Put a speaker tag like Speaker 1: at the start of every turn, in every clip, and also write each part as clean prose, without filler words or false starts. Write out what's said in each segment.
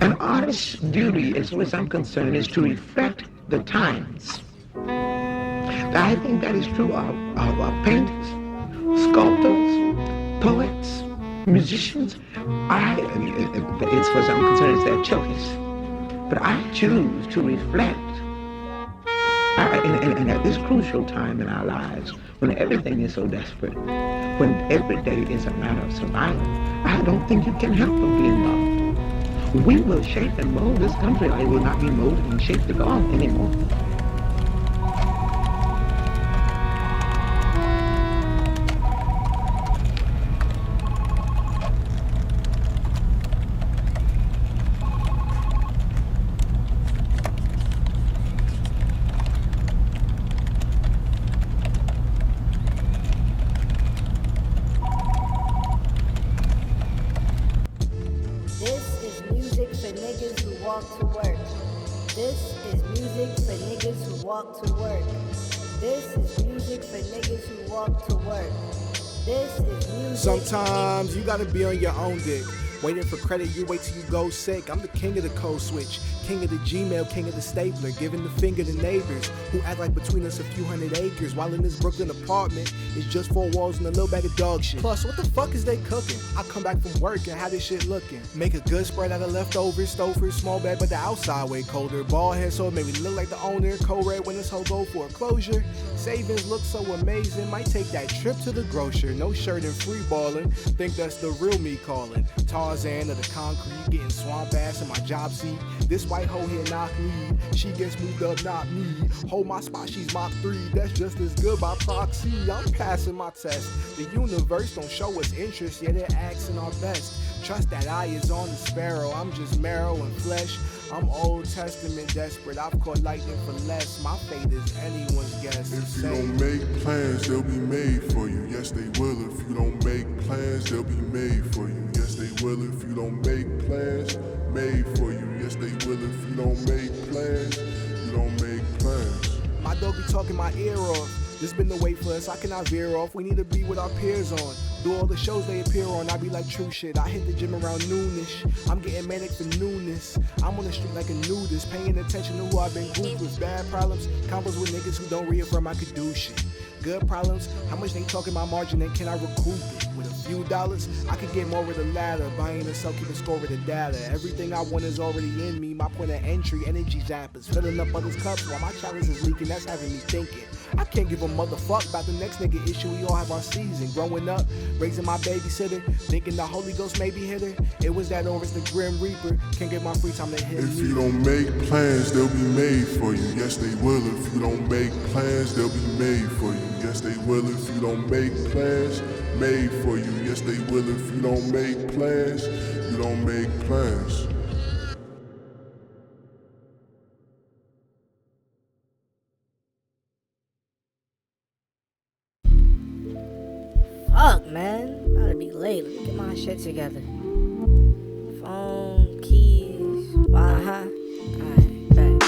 Speaker 1: An artist's duty, as far as I'm concerned, is to reflect the times. I think that is true of painters, sculptors, poets, musicians. As far as I'm concerned, it's their choice. But I choose to reflect. And at this crucial time in our lives, when everything is so desperate, when every day is a matter of survival, I don't think you can help but be involved. We will shape and mold this country, or it will not be molded and shaped at all anymore.
Speaker 2: This is music for niggas who walk to work. This is music for niggas who walk to work. This is music for niggas who walk to work. This is music.
Speaker 3: Sometimes you gotta be on your own dick. Waiting for credit, you wait till you go sick. I'm the king of the code switch, king of the Gmail, king of the stapler, giving the finger to neighbors who act like between us a few hundred acres, while in this Brooklyn apartment it's just four walls and a little bag of dog shit. Plus, what the fuck is they cooking? I come back from work and how this shit looking. Make a good spread out of leftovers, stove for a small bed, but the outside way colder. Bald head so it made me look like the owner. Cold red when this hoe go for a closure. Savings look so amazing, might take that trip to the grocer. No shirt and free balling, think that's the real me calling. Tarzan of the concrete, getting swamp ass in my job seat. This white hoe here knock me, she gets moved up, not me. Hold my spot, she's Mach 3, that's just as good by proxy. I'm passing my test. The universe don't show us interest, yet it acts in our best. Trust that eye is on the sparrow, I'm just marrow and flesh. I'm Old Testament desperate, I've caught lightning for less. My fate is anyone's guess.
Speaker 4: If you don't make plans, they'll be made for you. Yes, they will. If you don't make plans, they'll be made for you. Yes, they will. If you don't make plans, made for you. Yes, they will. If you don't make plans, you don't make plans.
Speaker 3: My dog be talking my ear off. This been the way for us, I cannot veer off. We need to be with our peers on. Do all the shows they appear on, I be like true shit. I hit the gym around noonish. I'm getting manic for newness. I'm on the street like a nudist, paying attention to who I've been goofed with. Bad problems, combos with niggas who don't reaffirm I could do shit. Good problems, how much they talking my margin and can I recoup it? With a few dollars, I could get more of the ladder. Buying and sell, keep a score of the data. Everything I want is already in me. My point of entry, energy zappers. Filling up others' cups while my chalice is leaking, that's having me thinking. I can't give a motherfuck about the next nigga issue, we all have our season. Growing up, raising my babysitter, thinking the Holy Ghost maybe hit her. It was that or it's the Grim Reaper, can't get my free time to hit
Speaker 4: If
Speaker 3: me.
Speaker 4: you don't make plans, they'll be made for you. Yes, they will. If you don't make plans, they'll be made for you. Yes, they will. If you don't make plans, made for you. Yes, they will. If you don't make plans, you don't make plans.
Speaker 2: Fuck, man. About to be late. Let me get my shit together. Phone, keys. Alright, bet.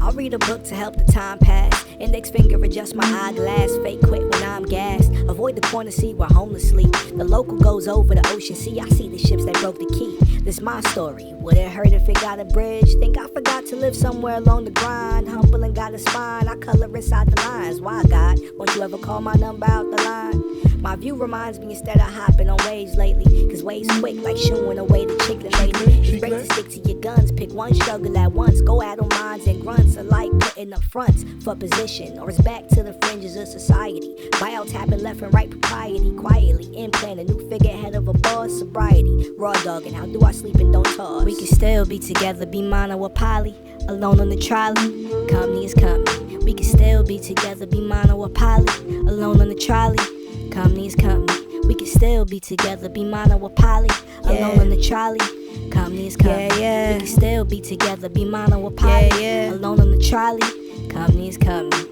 Speaker 2: I'll read a book to help the time pass. Index finger adjust my eyeglass. Fake quit when I'm gassed. Avoid the corner seat where homeless sleep. The local goes over the ocean sea. I see the ships that broke the key. This my story. Would it hurt if it got a bridge? Think I forgot to live somewhere along the grind. Humble and got a spine. I color inside the lines. Why, God? Won't you ever call my number out the line? My view reminds me instead of hopping on waves lately. Cause waves quick like shooing away the chicken lately. It's great to stick to your guns. Pick one struggle at once. Go out on minds and grunts alike. Putting up fronts for position. Or it's back to the fringes of society. Buyout tapping left and right propriety. Quietly implant a new figurehead of a boss. Sobriety. Raw dogging. How do I sleep and don't toss? We can still be together. Be mono or poly. Alone on the trolley. Company is company. We can still be together. Be mono or poly. Alone on the trolley. Company's company. We can still be together, be mono or poly. Alone on the trolley. Company's company. We can still be together, be mono or poly. Alone on the trolley. Company's company.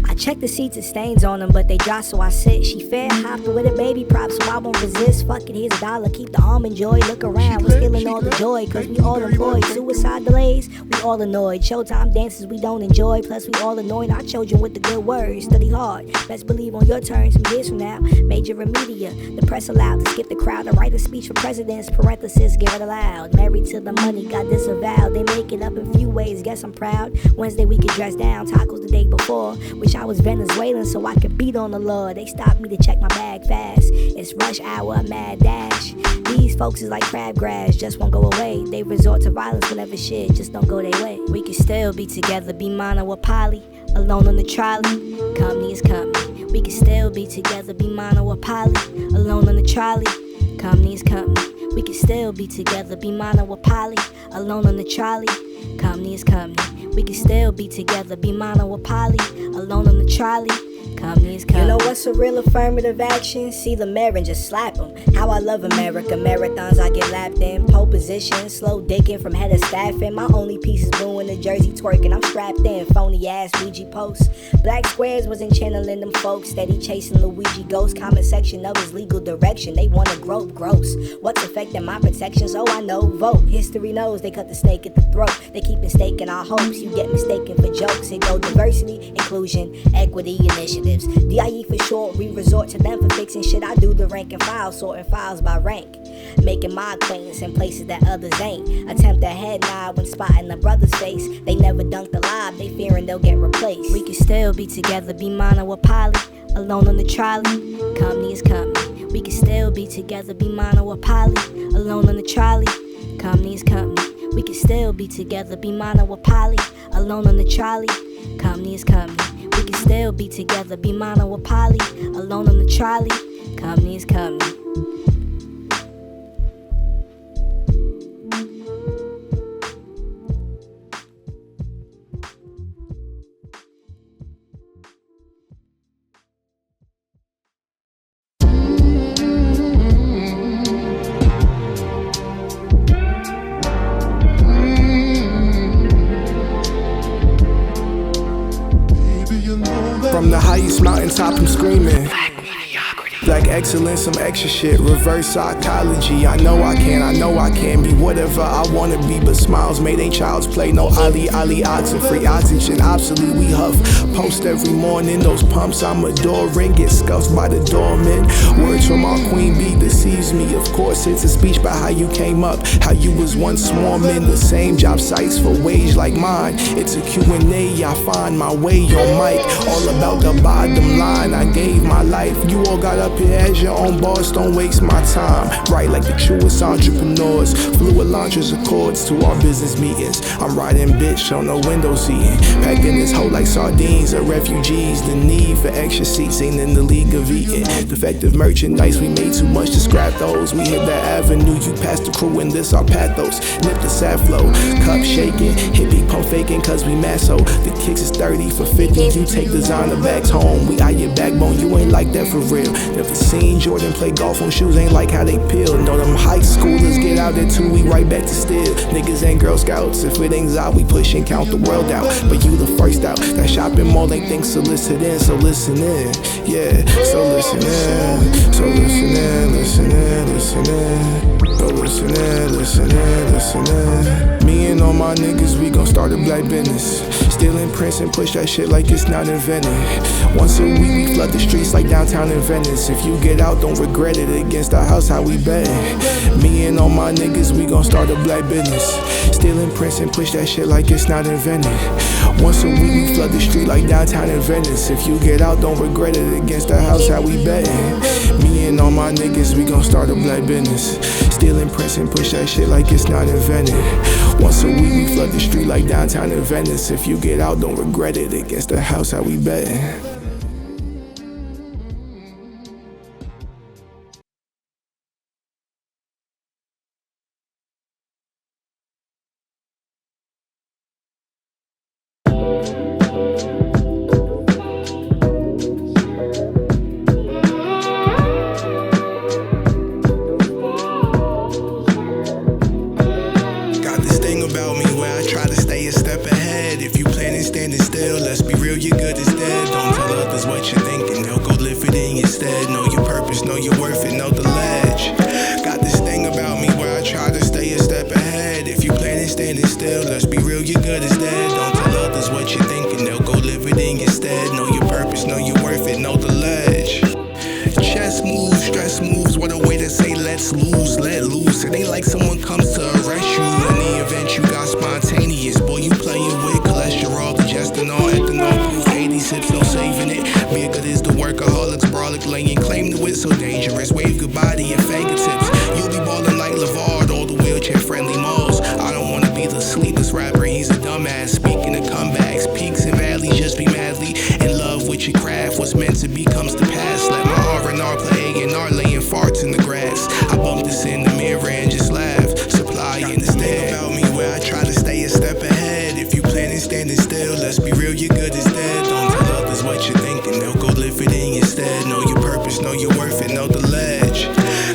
Speaker 2: I check the seats and stains on them, but they dry, so I sit. She fair, hopped with a baby prop, so I won't resist. Fuck it, here's $1, keep the almond joy. Look around, we're stealing all the joy, cause we all employed. Suicide delays, we all annoyed. Showtime dances we don't enjoy, plus we all anoint our children with the good words. Study hard, best believe on your turn some years from now. Major media, the press allowed to skip the crowd and write a speech for presidents, parenthesis, give it aloud. Married to the money, got disavowed. They make it up in few ways, guess I'm proud. Wednesday we could dress down, tacos the day before. Wish I was Venezuelan so I could beat on the law. They stopped me to check my bag fast. It's rush hour, a mad dash. These folks is like crabgrass, just won't go away. They resort to violence whenever shit just don't go their way. We could still be together, be mono or poly, alone on the trolley. Company is company. We could still be together, be mono or poly, alone on the trolley. Company is company. We could still be together, be mono or poly, alone on the trolley. Company is company. We could still be together, be mono or poly, alone on the trolley. Company is company. You know what's a real affirmative action? See the mayor and just slap him. How I love America. Marathons I get lapped in. Pole position, slow dicking from head of staffing. My only piece is blue in the jersey twerking. I'm strapped in, phony ass Ouija posts. Black squares wasn't channeling them folks. Steady chasing Luigi ghosts. Comment section of his legal direction. They wanna grope gross. What's affecting my protections? Oh, I know. Vote. History knows they cut the snake at the throat. They keep mistaking our hopes. You get mistaken for jokes. It go diversity, inclusion, equity, initiatives. DIE for short, we resort to them for fixing shit. I do the rank and file, sorting files by rank. Making my acquaintance in places that others ain't. Attempt a head nod when spotting the brother's face. They never dunk the lob, they fearing they'll get replaced. We can still be together, be mono or poly, alone on the trolley. Company is company. We can still be together, be mono or poly, alone on the trolley. Company is company. We can still be together, be mono or poly, alone on the trolley. Company is company. We can still be together, be mono or poly, alone on the trolley. Company is company.
Speaker 3: From the highest mountaintop, I'm screaming. Black excellence, some extra shit, reverse psychology. I know I can be whatever I wanna be, but smiles made ain't child's play. No Ali, oxen, free oxygen, obsolete, we huff. Post every morning, those pumps I'm adoring, get scuffed by the doorman. Words from our queen bee deceives me. Of course, it's a speech about how you came up, how you was once swarming the same job sites for wage like mine. It's a Q&A, I find my way on mic, all about the bottom line. I gave my life, you all got up here as your own boss, don't waste my time. Right like the truest entrepreneurs, fluid launchers accords to our business meetings. I'm riding bitch on the window seating, packing this hoe like sardines or refugees. The need for extra seats ain't in the league of eating. Defective merchandise, we made too much to scrap those. We hit that avenue, you passed the crew and this our pathos. Nip the sad flow, cup shaking, hippie pump faking cause we masso. The kicks is 30 for 50, you take designer bags home. We eye your backbone, you ain't like that for real. Never seen Jordan play golf on shoes, ain't like how they peel. Know them high schoolers get out there too, we right back to steal. Niggas ain't Girl Scouts, if it ain't Zod, we push and count the world out. But you the first out, that shopping mall ain't think soliciting, so listen in. Yeah, so listen in, so listen in, listen in, listen in. So listen in, listen in, listen in. Me and all my niggas, we gon' start a black business. Stealing prints and push that shit like it's not invented. Once a week we flood the streets like downtown in Venice. If you get out, don't regret it. Against the house, how we bet. Me and all my niggas, we gon' start a black business. Stealing prints and push that shit like it's not invented. Once a week we flood the street like downtown in Venice. If you get out, don't regret it. Against the house, how we bet. Me and all my niggas, we gon' start a black business. Stealing prints and push that shit like it's not invented. Once a week we flood the street like downtown in Venice. If you get out, don't regret it. Against the house, how we bet. Standing still, let's be real, you're good as dead. Don't tell
Speaker 5: If you planning standing still, let's be real, your good is dead. Don't tell others what you're thinking, they'll go live it in your stead. Know your purpose, know your worth it, know the ledge. Chess moves, stress moves, what a way to say let's lose, let loose. It ain't like someone comes to arrest you. In the event you got spontaneous, boy, you playing with cholesterol, digestinol, ethanol, proof 80 sips, no saving it. Be good is the workaholics, brolic, laying claim to it, so dangerous. Wave goodbye to your fingertips. You'll be balling like LeVard, all the wheelchair-friendly malls. I don't wanna be the sleepless rapper, he's a dumbass. Speaking of comebacks, peaks and valleys, just be madly in love with your craft. What's meant to be comes to pass. Let my R&R play A&R, laying farts in the grass. I bump this in the mirror and just laugh. Supply and the thing about me where I try to stay a step ahead. If you planning standing still, let's be real, your good is dead. Don't tell others what you're thinking, they'll go live it in your stead. Know your purpose, know your worth it, know the ledge.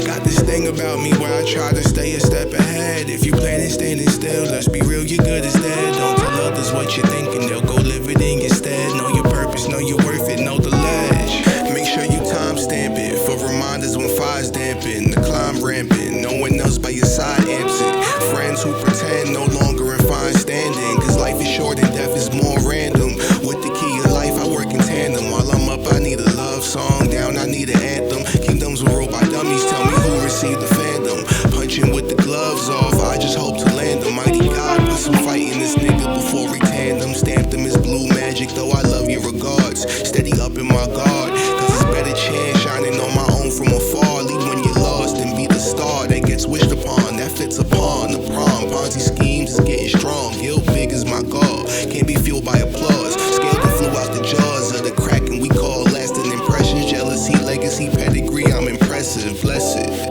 Speaker 5: Got this thing about me where I try to stay a step ahead. If you planning standing still, let's be real, your good is dead. Don't tell others what you're thinking, they'll go live it in your stead. Know your purpose, know your worth it, know the ledge. Make sure you timestamp it for reminders when fire's damping. The climb rampant, no one else by your side amps it. Friends who pretend no longer in fine standing, cause life is short and death is more random. With the key of life, I work in tandem. While I'm up, I need a love song. Down, I need an anthem. Kingdoms were ruled by dummies, tell me who received the fandom. Punching with the gloves off, I just hope to land them. Mighty God, put some fight in this nigga before we tandem. Stamped him as blue magic, though I love your regards. Steady up in my guard, cause it's better chance shining on my own from afar. Lead when you're lost and be the star that gets wished upon. That fits upon the prom. Ponzi schemes is getting strong. Guilt big as my gall, can't be fueled by applause. Scaled and flew out the jaws of the crack and we call lasting impressions. Jealousy, legacy, pedigree, I'm impressive, blessed.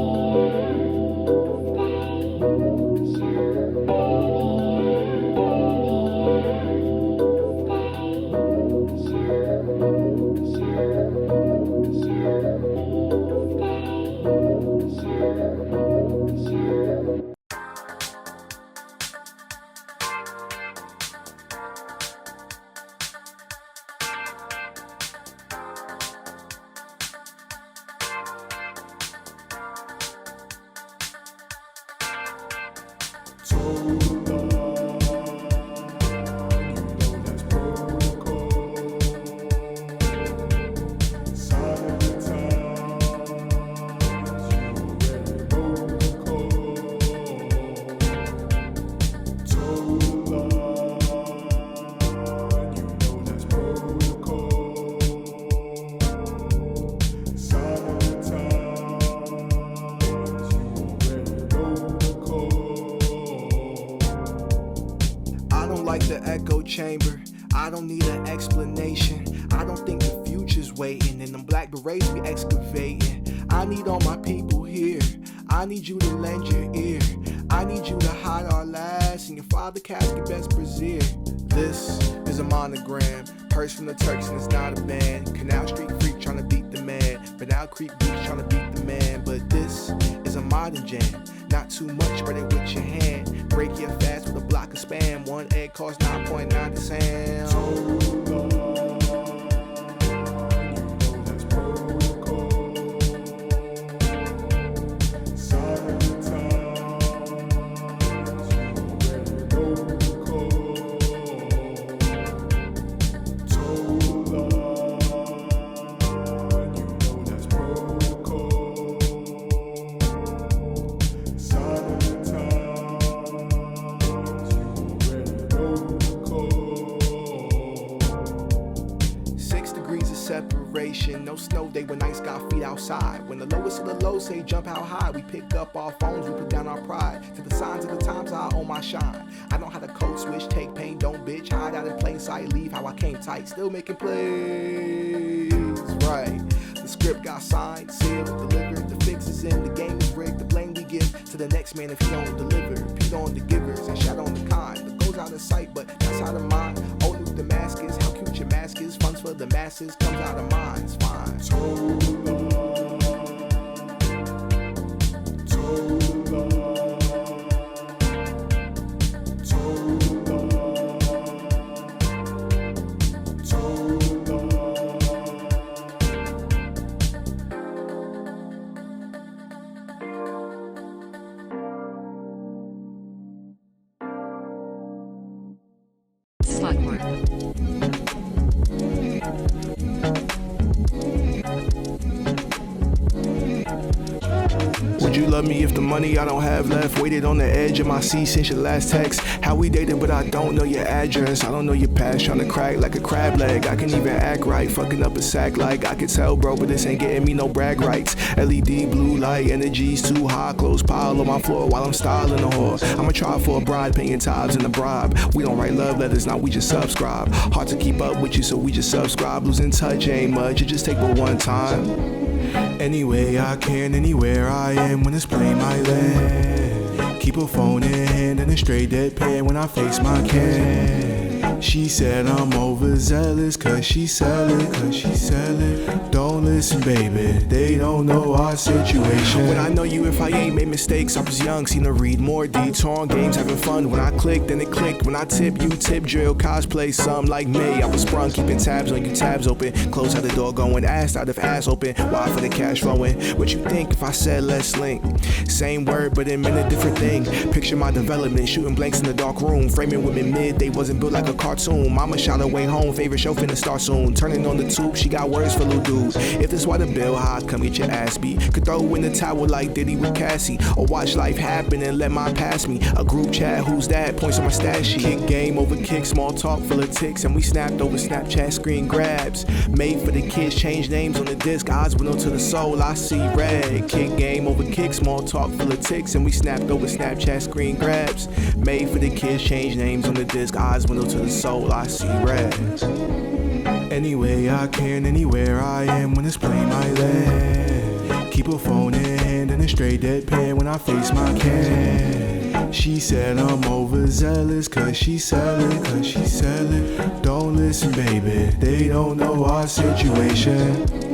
Speaker 3: Like the echo chamber, I don't need an explanation. I don't think the future's waiting. In them black berets we excavating. I need all my people here. I need you to lend your ear. I need you to hide our last in your father casket best brazier. This is a monogram, purse from the Turks and it's not a band. Canal Street freak trying to beat the man, but now Creek Beach trying to beat the man. But this is a modern jam. Not too much, spread it with your hand. Break your fast with a block of spam. One egg costs 9.9 to Sam. Separation, no snow day when nights got feet outside. When the lowest of the low say jump out high, we pick up our phones, we put down our pride. To the signs of the times I own my shine. I know how to code switch, take pain, don't bitch, hide out in plain sight, leave how I came tight, still making plays, right. The script got signed, sealed, delivered, the fix is in, the game is rigged, the blame we give to the next man if he don't deliver. Pete on the givers and shout on the kind. The goes out of sight, but that's out of mind. Old Nuke Damascus, how cute your mask is, funds for the masses, comes out of mine, it's fine.
Speaker 5: love me if the money I don't have left? Waited on the edge of my seat since your last text. How we dated but I don't know your address. I don't know your past, trying to crack like a crab leg. I can even act right, fucking up a sack like I can tell, bro, but this ain't getting me no brag rights. LED blue light, energy's too high, clothes pile on my floor while I'm styling the whore. I'ma try for a bride, paying tithes and a bribe. We don't write love letters, now we just subscribe. Hard to keep up with you, so we just subscribe. Losing touch ain't much, it just take but one time. Anyway I can, anywhere I am when it's plain my land. Keep a phone in hand and a straight deadpan when I face my can. She said I'm overzealous cause she sell it, Don't listen baby, they don't know our situation. When I know you if I ain't made mistakes, I was young, seen her read more detour on games, having fun. When I click, then it clicked. When I tip, you tip, drill, cosplay, some like me. I was sprung, keeping tabs on you, tabs open. Close had the door going, ass out of ass open. Why for the cash flowing? What you think if I said let's link? Same word, but it meant a different thing. Picture my development, shooting blanks in the dark room. Framing women mid, they wasn't built like a cartoon. Mama shot her way home, favorite show finna start soon. Turning on the tube, she got words for little dudes. If this why the bill high, come get your ass beat. Could throw in the towel like Diddy with Cassie, or watch life happen and let mine pass me. A group chat, who's that? Points on my stat sheet. Kick game over kick, small talk full of ticks, and we snapped over Snapchat screen grabs. Made for the kids, change names on the disc. Eyes window to the soul, I see red. Kick game over kick, small talk full of ticks, and we snapped over Snapchat screen grabs. Made for the kids, change names on the disc. Eyes window to the soul, I see red. Anyway I can, anywhere I am when it's plain my land. Keep a phone in hand and a straight deadpan when I face my can. She said I'm overzealous cause she sell it, Don't listen baby, they don't know our situation.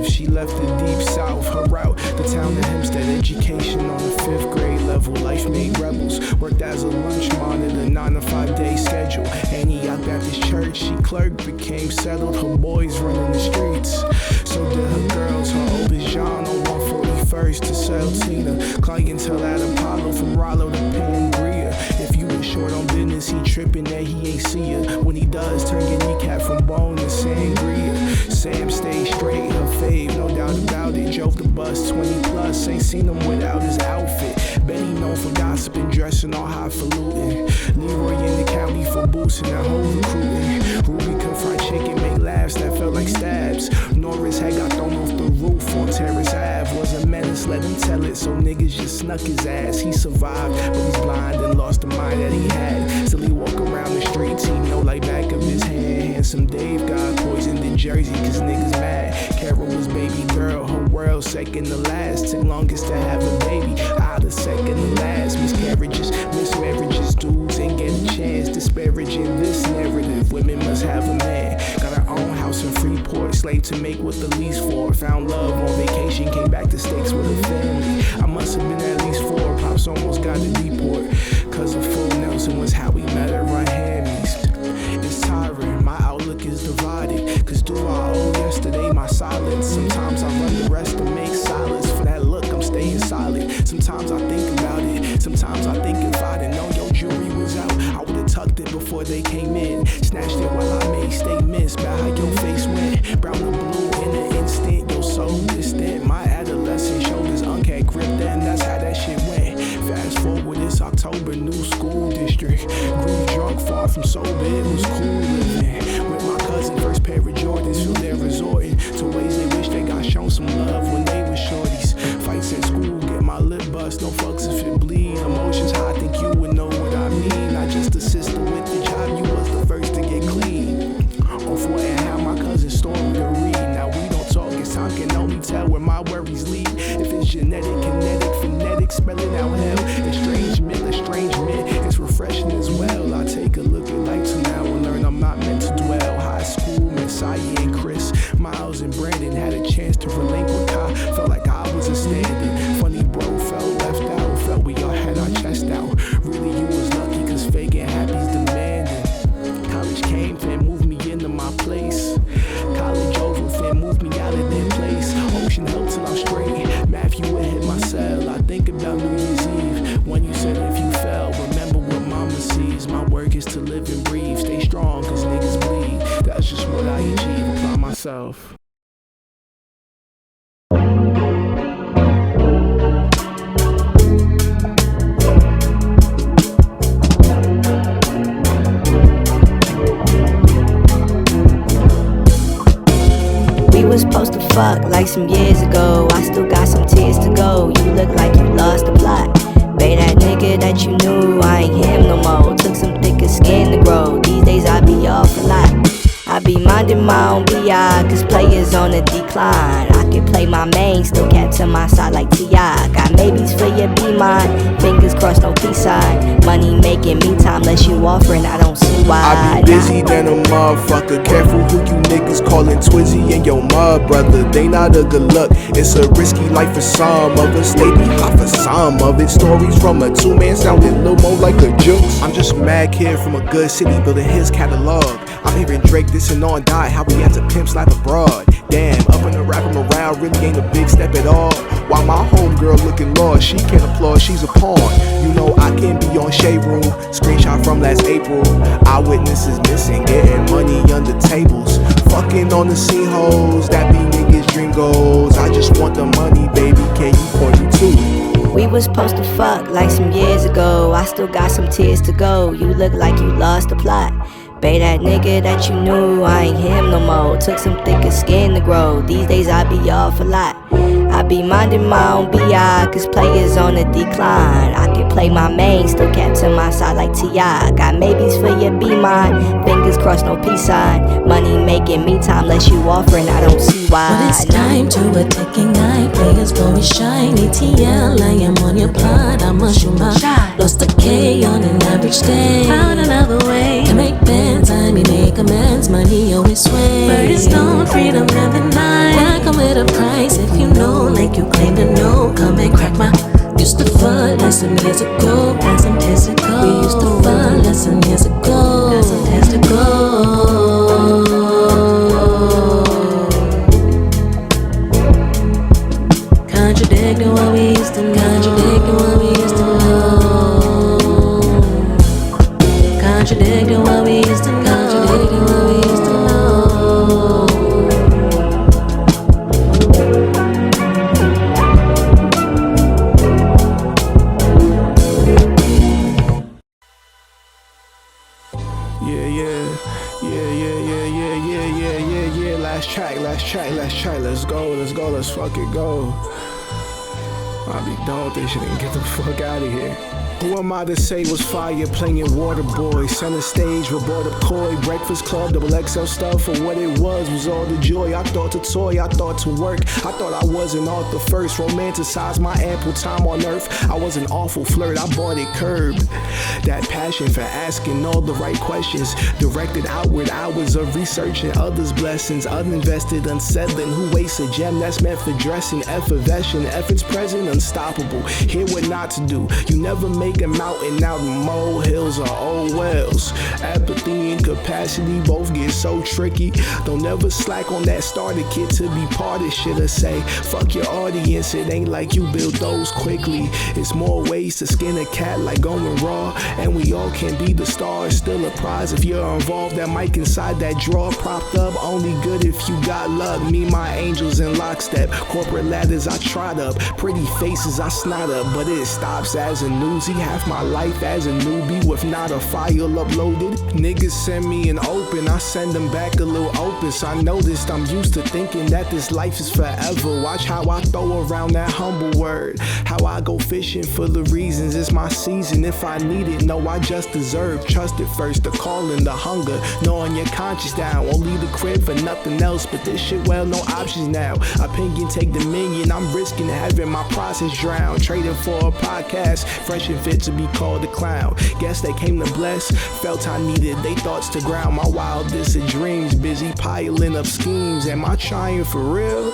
Speaker 5: She left the deep south, her route, the town of Hempstead. Education on the 5th grade level, life made rebels. Worked as a lunch monitor, 9 to 5 day schedule. Antioch Baptist Church, she clerked, became settled. Her boys running the streets, so did her girls. Her oldest John on 141st to Celtina. Clientele at Apollo from Rollo to Pangria. If you was short on business, he tripping that he ain't see ya. When he does, turn your kneecap from bone to sangria. Sam stayed straight, her fave, no doubt about it. Drove the bus 20 plus, ain't seen him without his outfit. Betty known for gossiping, dressing all highfalutin. Leroy in the county for boosting that whole recruiting. Ruby cooked fried chicken, make laughs that felt like stabs. Norris had got thrown off the roof on Terrace Ave. Was a menace, let him tell it, so niggas just snuck his ass. He survived, but he's blind and lost the mind that he had. Still he walk around the streets, he know like back of his hand. Handsome Dave got poisoned in Jersey cause niggas mad. Carol was baby girl, her world second to last. Took longest to have a baby, out of second to last. Miscarriages, mismarriages, dudes ain't get a chance. Disparaging this narrative, women must have a man. Got her own house in Freeport, slave to make what the lease for. Found love on vacation, came back to States with her family. I must have been at least 4, pops almost got to deport. Cause a full Nelson was how we met at right Hammies. It's tiring, my outlook is divided. Cause do I owe yesterday my silence? Sometimes I run the rest to make silence. For that look, I'm staying solid. Sometimes I think about it. Sometimes I think if I didn't know your jury was out, I would've tucked it before they came in. Snatched it while I made statements about how your face went. Brown to blue in an instant, your soul distant. My adolescent shoulders uncat grip, then that's how that shit went. Fast forward, it's October, new school district. Grew drunk, far from sober, it was cool living. With my cousin, first pair of Jordans, feel they're resorting to ways they wish they got shown some love when they were shorties. Fights at school, get my lip bust, no fucks if it bleed. Emotions high, think you would know what I mean.
Speaker 3: left to relinquish. I felt like I was a stand-in. Funny bro, felt left out. Felt we all had our chest out. Really, you was lucky, cause fake and happy's demanding. College came, fan moved me into my place. College over, fan moved me out of that place. Ocean held till I'm straight. Matthew would hit my cell. I think about New Year's Eve when you said if you fell, remember what mama sees. My work is to live and breathe. Stay strong, cause niggas bleed. That's just what I achieve. Apply myself.
Speaker 2: We was supposed to fuck like some years ago. I still got some tears to go. You look like you lost the plot. Babe, that nigga that you knew, I ain't him no more. Took some thicker skin to grow. These days I be off a lot. I be minding my own BI, cause players on the decline. I can play my main, still kept to my side like T.I. Got maybes for your be mine. Fingers crossed, no peace sign. Money making me time, less you offering, I don't see why.
Speaker 3: I be busy than a motherfucker. Careful who you niggas calling Twizzy and your mud brother. They not a good luck. It's a risky life for some of us. They be hot for some of it. Stories from a two-man sounding a little more like a jokes. I'm just a mad kid from a good city building his catalog. I'm hearing Drake this and on die, how we had to pimp slap abroad. Damn, up in the rap him around really ain't a big step at all. While my homegirl looking lost, she can't applaud, she's a pawn. You know I can be on Shade Room, screenshot from last April. Eyewitnesses missing, getting money under tables. Fucking on the scene hoes, that be niggas' dream goals. I just want the money, baby, can you point me to?
Speaker 2: We was supposed to fuck like some years ago. I still got some tears to go. You look like you lost the plot. Babe, that nigga that you knew, I ain't him no more. Took some thicker skin to grow. These days I be off a lot. I be minding my own BI, cause players on the decline. I can play my main, still kept to my side like T.I. Got maybes for your be mine. Fingers crossed, no peace sign. Money making me time, less you offering, I don't see why.
Speaker 6: But it's time to a ticking eye. Players blowing shiny TL. I am on your plot, I must shoot my shot. Lost a K on an average day. Found another way to make bands. I mean make amends, money always sway. But it's no freedom never night. Why come with a price if you know, like you claim to know? Come and crack my. Used to fuck less than years ago. Got some tears to go. We used to fuck less than years ago. Got some tears to go. Contradicting what we used to know. Contradicting what we used to know. Contradicting what we used to know. Contradicting what we used to know.
Speaker 3: Yeah. Last track. Let's fucking go. I be done with this shit and get the fuck out of here. Who am I to say was fire playing water boy? Center stage, Roberta Coy, Breakfast Club, XXL stuff for what it was all the joy. I thought to toy, I thought to work. I thought I was an author first, romanticize my ample time on earth. I was an awful flirt, I bought it curbed. That passion for asking all the right questions, directed outward hours of researching others' blessings. Uninvested, unsettling, who wastes a gem that's meant for dressing? Effervescent, efforts present, unstoppable. Hear what not to do. You never make a mountain out of molehills or old wells. Apathy and capacity both get so tricky. Don't ever slack on that starter kit to be part of shit or say fuck your audience. It ain't like you build those quickly. It's more ways to skin a cat like going raw, and we all can be the stars. Still a prize if you're involved. That mic inside that drawer propped up, only good if you got luck. Me, my angels in lockstep. Corporate ladders I trot up, pretty faces I snot up, but it stops as a newsie. Half my life as a newbie with not a file uploaded. Niggas send me an open, I send them back a little open. So I noticed I'm used to thinking that this life is forever. Watch how I throw around that humble word. How I go fishing for the reasons it's my season. If I need it, no, I just deserve. Trust it first, the calling, the hunger. Knowing your conscience down, won't leave the crib for nothing else. But this shit, well, no options now. Opinion take dominion, I'm risking having my process drown. Trading for a podcast, fresh and fit to be called a clown. Guess they came to bless, felt I needed they thoughts to ground my wildest of dreams. Busy piling up schemes, am I trying for real?